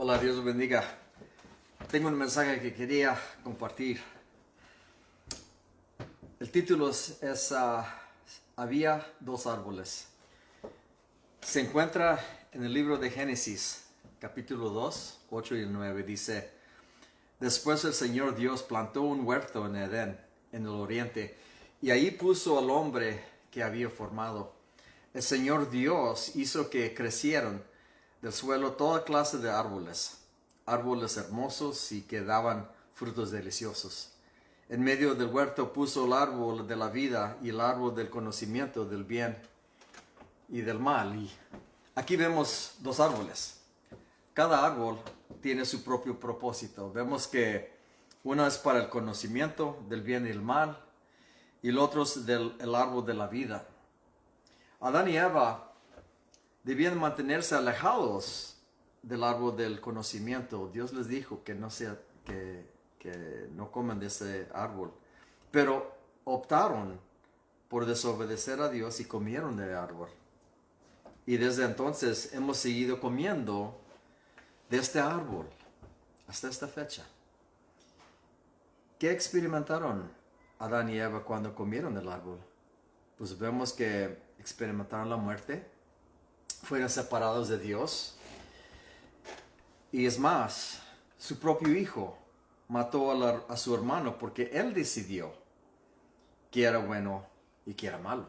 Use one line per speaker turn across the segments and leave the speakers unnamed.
Hola, Dios los bendiga. Tengo un mensaje que quería compartir. El título es Había dos árboles. Se encuentra en el libro de Génesis, capítulo 2, 8 y 9. Dice: Después el Señor Dios plantó un huerto en Edén, en el oriente, y ahí puso al hombre que había formado. El Señor Dios hizo que crecieran del suelo toda clase de árboles, árboles hermosos y que daban frutos deliciosos. En medio del huerto puso el árbol de la vida y el árbol del conocimiento del bien y del mal. Y aquí vemos dos árboles. Cada árbol tiene su propio propósito. Vemos que uno es para el conocimiento del bien y el mal, y el otro es el árbol de la vida. Adán y Eva debían mantenerse alejados del árbol del conocimiento. Dios les dijo que que no coman de ese árbol, pero optaron por desobedecer a Dios y comieron del árbol. Y desde entonces hemos seguido comiendo de este árbol hasta esta fecha. ¿Qué experimentaron Adán y Eva cuando comieron del árbol? Pues vemos que experimentaron la muerte, fueron separados de Dios, y es más, su propio hijo mató a su hermano porque él decidió que era bueno y que era malo.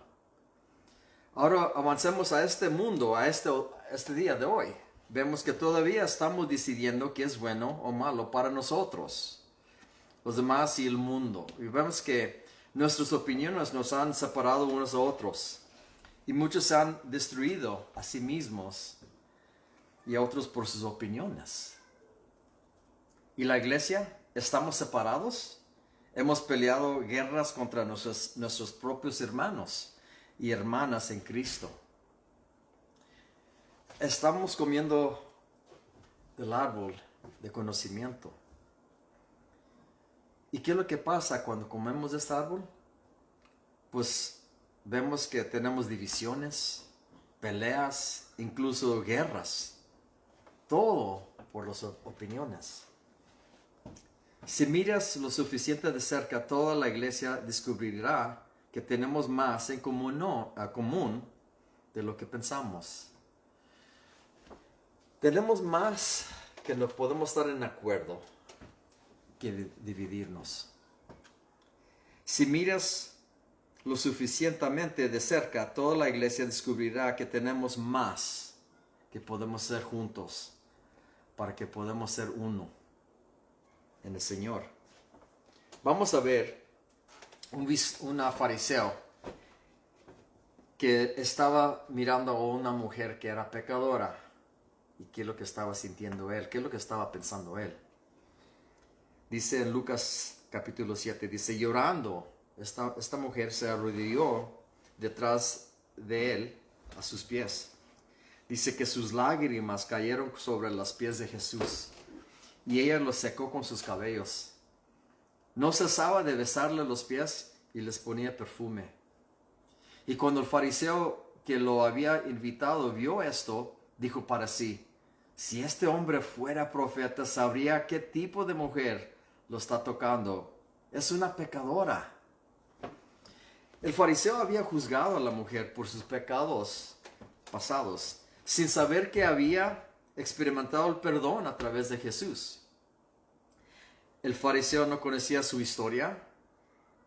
Ahora avancemos a este mundo, a este día de hoy. Vemos que todavía estamos decidiendo qué es bueno o malo para nosotros, los demás y el mundo. Y vemos que nuestras opiniones nos han separado unos a otros. Y muchos se han destruido a sí mismos y a otros por sus opiniones. ¿Y la iglesia? ¿Estamos separados? Hemos peleado guerras contra nuestros propios hermanos y hermanas en Cristo. Estamos comiendo del árbol de conocimiento. ¿Y qué es lo que pasa cuando comemos de este árbol? Pues vemos que tenemos divisiones, peleas, incluso guerras. Todo por las opiniones. Si miras lo suficiente de cerca, toda la iglesia descubrirá que tenemos más en común de lo que pensamos. Tenemos más que no podemos estar en acuerdo que dividirnos. Si miras lo suficientemente de cerca, toda la iglesia descubrirá que tenemos más que podemos ser juntos para que podamos ser uno en el Señor. Vamos a ver una fariseo que estaba mirando a una mujer que era pecadora. ¿Y qué es lo que estaba sintiendo él? ¿Qué es lo que estaba pensando él? Dice en Lucas capítulo 7, dice: llorando, esta mujer se arrodilló detrás de él a sus pies. Dice que sus lágrimas cayeron sobre los pies de Jesús y ella los secó con sus cabellos. No cesaba de besarle los pies y les ponía perfume. Y cuando el fariseo que lo había invitado vio esto, dijo para sí: si este hombre fuera profeta, sabría qué tipo de mujer lo está tocando. Es una pecadora. El fariseo había juzgado a la mujer por sus pecados pasados, sin saber que había experimentado el perdón a través de Jesús. El fariseo no conocía su historia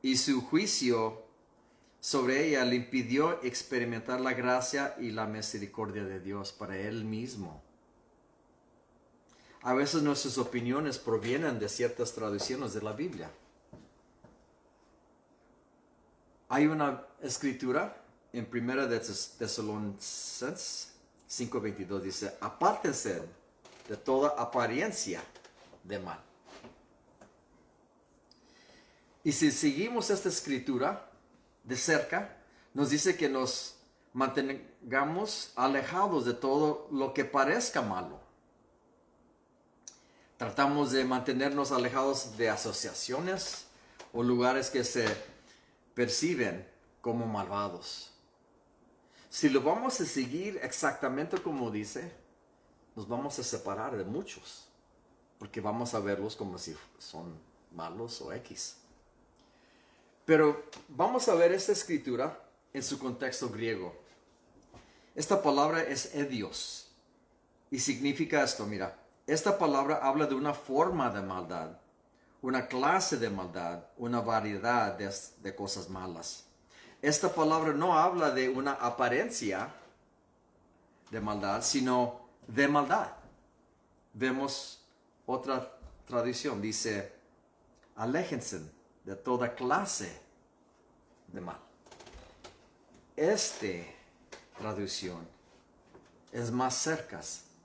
y su juicio sobre ella le impidió experimentar la gracia y la misericordia de Dios para él mismo. A veces nuestras opiniones provienen de ciertas traducciones de la Biblia. Hay una escritura en 1 de Tesalonicenses 5:22, dice: apártense de toda apariencia de mal. Y si seguimos esta escritura de cerca, nos dice que nos mantengamos alejados de todo lo que parezca malo. Tratamos de mantenernos alejados de asociaciones o lugares que se perciben como malvados. Si lo vamos a seguir exactamente como dice, nos vamos a separar de muchos, porque vamos a verlos como si son malos o X. Pero vamos a ver esta escritura en su contexto griego. Esta palabra es edios y significa esto, mira, esta palabra habla de una forma de maldad, una clase de maldad, una variedad de cosas malas. Esta palabra no habla de una apariencia de maldad, sino de maldad. Vemos otra tradición, dice, aléjense de toda clase de mal. Esta traducción es más cerca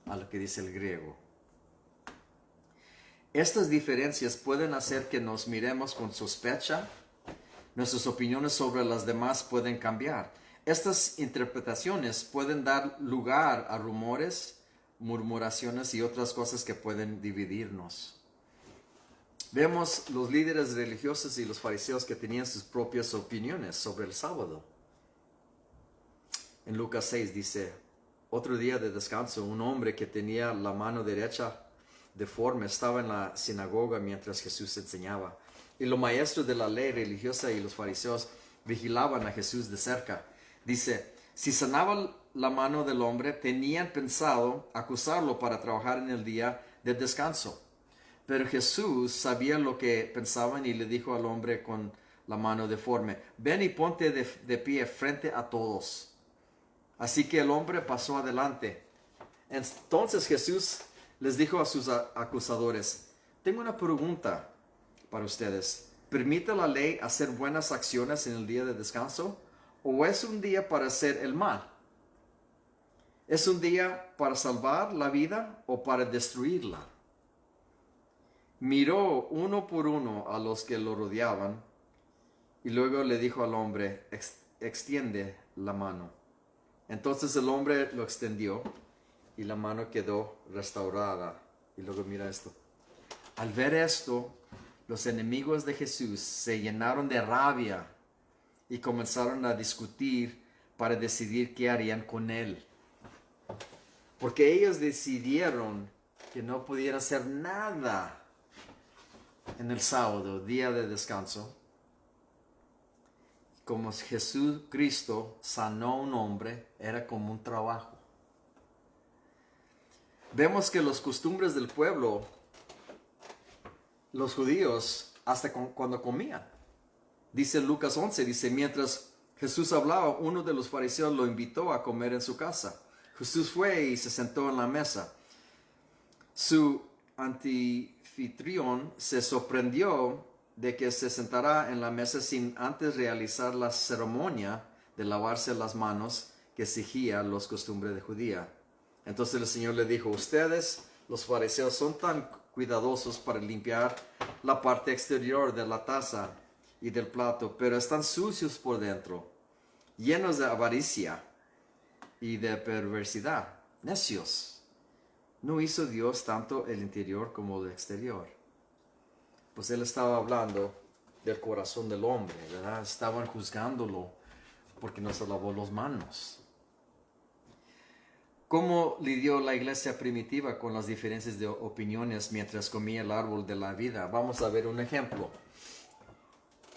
a lo que dice el griego. Estas diferencias pueden hacer que nos miremos con sospecha. Nuestras opiniones sobre las demás pueden cambiar. Estas interpretaciones pueden dar lugar a rumores, murmuraciones y otras cosas que pueden dividirnos. Vemos los líderes religiosos y los fariseos que tenían sus propias opiniones sobre el sábado. En Lucas 6 dice, otro día de descanso, un hombre que tenía la mano derecha deforme estaba en la sinagoga mientras Jesús enseñaba. Y los maestros de la ley religiosa y los fariseos vigilaban a Jesús de cerca. Dice, si sanaba la mano del hombre, tenían pensado acusarlo para trabajar en el día de descanso. Pero Jesús sabía lo que pensaban y le dijo al hombre con la mano deforme, ven y ponte de pie frente a todos. Así que el hombre pasó adelante. Entonces Jesús les dijo a sus acusadores, tengo una pregunta para ustedes. ¿Permite la ley hacer buenas acciones en el día de descanso? ¿O es un día para hacer el mal? ¿Es un día para salvar la vida o para destruirla? Miró uno por uno a los que lo rodeaban y luego le dijo al hombre, extiende la mano. Entonces el hombre lo extendió y la mano quedó restaurada. Y luego mira esto. Al ver esto, los enemigos de Jesús se llenaron de rabia y comenzaron a discutir para decidir qué harían con él. Porque ellos decidieron que no podían hacer nada en el sábado, día de descanso. Como Jesucristo sanó a un hombre, era como un trabajo. Vemos que las costumbres del pueblo, los judíos, hasta cuando comían. Dice Lucas 11, dice, mientras Jesús hablaba, uno de los fariseos lo invitó a comer en su casa. Jesús fue y se sentó en la mesa. Su anfitrión se sorprendió de que se sentara en la mesa sin antes realizar la ceremonia de lavarse las manos que exigía las costumbres de judía. Entonces el Señor le dijo, ustedes, los fariseos, son tan cuidadosos para limpiar la parte exterior de la taza y del plato, pero están sucios por dentro, llenos de avaricia y de perversidad. Necios. ¿No hizo Dios tanto el interior como el exterior? Pues él estaba hablando del corazón del hombre, ¿verdad? Estaban juzgándolo porque no se lavó las manos. ¿Cómo lidió la iglesia primitiva con las diferencias de opiniones mientras comía el árbol de la vida? Vamos a ver un ejemplo.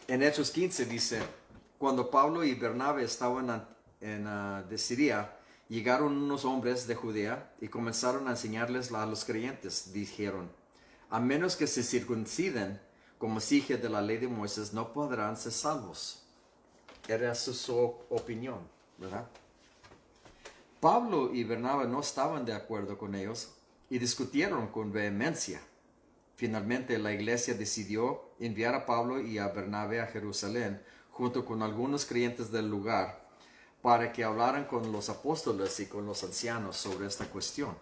En Hechos 15 dice, cuando Pablo y Bernabé estaban de Siria, llegaron unos hombres de Judea y comenzaron a enseñarles a los creyentes. Dijeron, a menos que se circunciden como exige de la ley de Moisés, no podrán ser salvos. Era su opinión, ¿verdad? Pablo y Bernabé no estaban de acuerdo con ellos y discutieron con vehemencia. Finalmente la iglesia decidió enviar a Pablo y a Bernabé a Jerusalén junto con algunos creyentes del lugar para que hablaran con los apóstoles y con los ancianos sobre esta cuestión.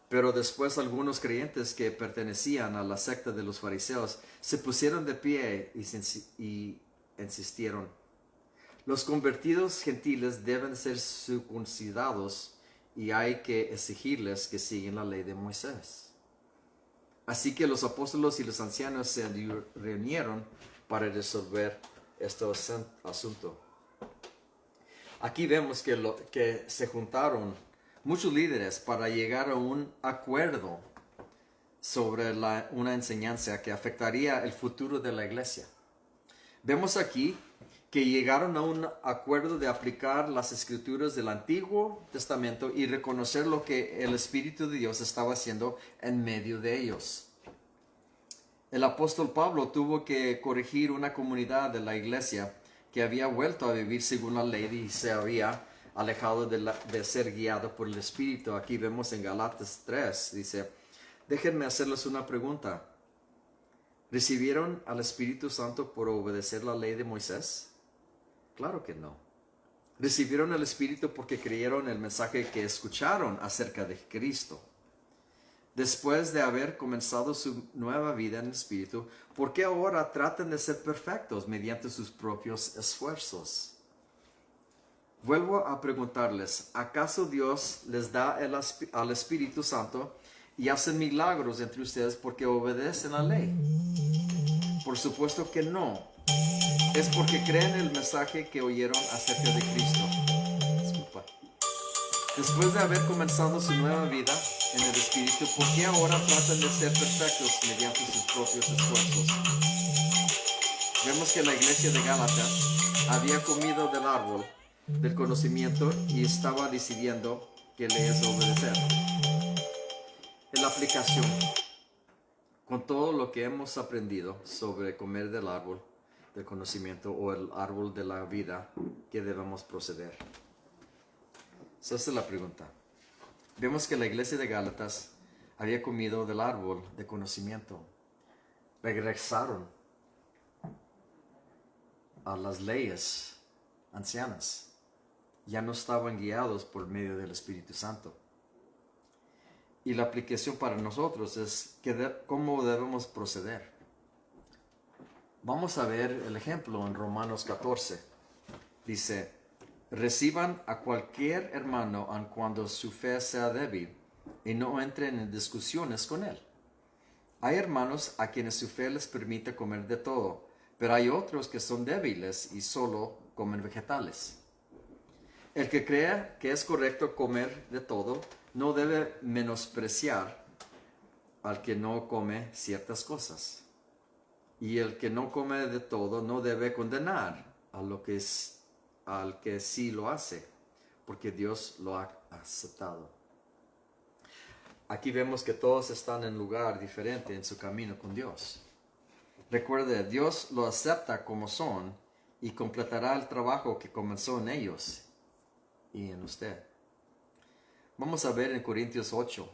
Pero después algunos creyentes que pertenecían a la secta de los fariseos se pusieron de pie y insistieron. Los convertidos gentiles deben ser circuncidados y hay que exigirles que sigan la ley de Moisés. Así que los apóstoles y los ancianos se reunieron para resolver este asunto. Aquí vemos que se juntaron muchos líderes para llegar a un acuerdo sobre una enseñanza que afectaría el futuro de la iglesia. Vemos aquí que llegaron a un acuerdo de aplicar las escrituras del Antiguo Testamento y reconocer lo que el Espíritu de Dios estaba haciendo en medio de ellos. El apóstol Pablo tuvo que corregir una comunidad de la iglesia que había vuelto a vivir según la ley y se había alejado de ser guiado por el Espíritu. Aquí vemos en Galatas 3, dice, déjenme hacerles una pregunta. ¿Recibieron al Espíritu Santo por obedecer la ley de Moisés? Claro que no. Recibieron el Espíritu porque creyeron el mensaje que escucharon acerca de Cristo. Después de haber comenzado su nueva vida en el Espíritu, ¿por qué ahora tratan de ser perfectos mediante sus propios esfuerzos? Vuelvo a preguntarles, ¿acaso Dios les da al Espíritu Santo y hacen milagros entre ustedes porque obedecen la ley? Por supuesto que no. Es porque creen el mensaje que oyeron acerca de Cristo. Disculpa. Después de haber comenzado su nueva vida en el Espíritu, ¿por qué ahora tratan de ser perfectos mediante sus propios esfuerzos? Vemos que la iglesia de Gálatas había comido del árbol del conocimiento y estaba decidiendo que le es obedecer. En la aplicación, con todo lo que hemos aprendido sobre comer del árbol del conocimiento o el árbol de la vida, ¿qué debemos proceder? Esa es la pregunta. Vemos que la iglesia de Gálatas había comido del árbol de conocimiento. Regresaron a las leyes ancianas. Ya no estaban guiados por medio del Espíritu Santo. Y la aplicación para nosotros es cómo debemos proceder. Vamos a ver el ejemplo en Romanos 14. Dice, reciban a cualquier hermano aun cuando su fe sea débil y no entren en discusiones con él. Hay hermanos a quienes su fe les permite comer de todo, pero hay otros que son débiles y solo comen vegetales. El que crea que es correcto comer de todo no debe menospreciar al que no come ciertas cosas. Y el que no come de todo no debe condenar al que sí lo hace, porque Dios lo ha aceptado. Aquí vemos que todos están en un lugar diferente en su camino con Dios. Recuerde, Dios lo acepta como son y completará el trabajo que comenzó en ellos y en usted. Vamos a ver en Corintios 8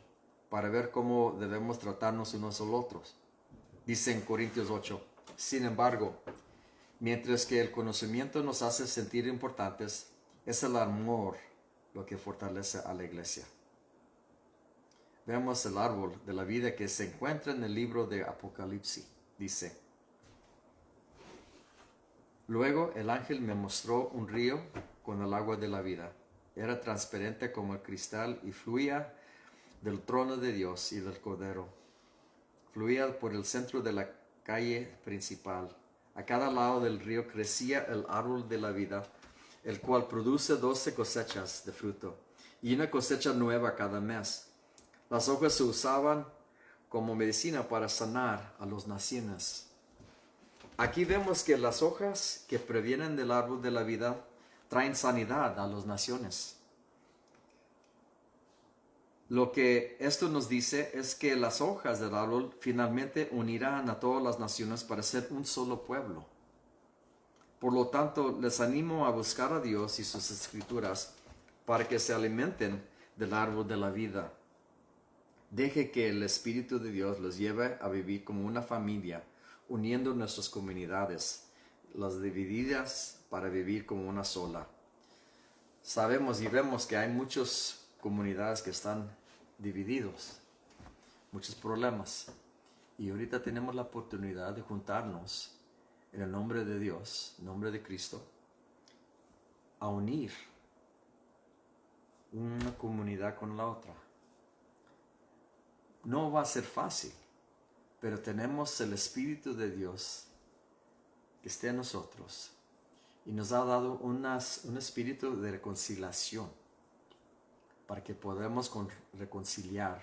para ver cómo debemos tratarnos unos a los otros. Dice en Corintios 8, sin embargo, mientras que el conocimiento nos hace sentir importantes, es el amor lo que fortalece a la iglesia. Veamos el árbol de la vida que se encuentra en el libro de Apocalipsis. Dice, luego el ángel me mostró un río con el agua de la vida. Era transparente como el cristal y fluía del trono de Dios y del Cordero. Fluía por el centro de la calle principal. A cada lado del río crecía el árbol de la vida, el cual produce 12 cosechas de fruto, y una cosecha nueva cada mes. Las hojas se usaban como medicina para sanar a las naciones. Aquí vemos que las hojas que provienen del árbol de la vida traen sanidad a las naciones. Lo que esto nos dice es que las hojas del árbol finalmente unirán a todas las naciones para ser un solo pueblo. Por lo tanto, les animo a buscar a Dios y sus escrituras para que se alimenten del árbol de la vida. Deje que el Espíritu de Dios los lleve a vivir como una familia, uniendo nuestras comunidades, las divididas para vivir como una sola. Sabemos y vemos que hay muchas comunidades que están divididos, muchos problemas. Y ahorita tenemos la oportunidad de juntarnos en el nombre de Dios, en el nombre de Cristo, a unir una comunidad con la otra. No va a ser fácil, pero tenemos el Espíritu de Dios que esté en nosotros y nos ha dado un espíritu de reconciliación para que podamos reconciliar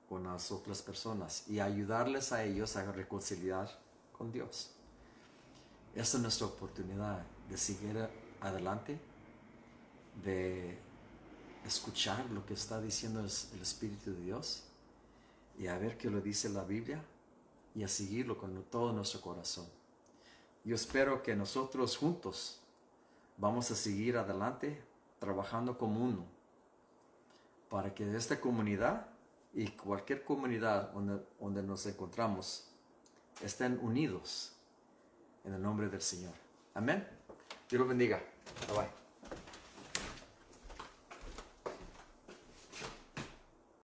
con las otras personas y ayudarles a ellos a reconciliar con Dios. Esta es nuestra oportunidad de seguir adelante, de escuchar lo que está diciendo el Espíritu de Dios y a ver qué lo dice la Biblia y a seguirlo con todo nuestro corazón. Yo espero que nosotros juntos vamos a seguir adelante trabajando como uno para que esta comunidad y cualquier comunidad donde nos encontramos estén unidos en el nombre del Señor. Amén. Dios los bendiga. Bye bye.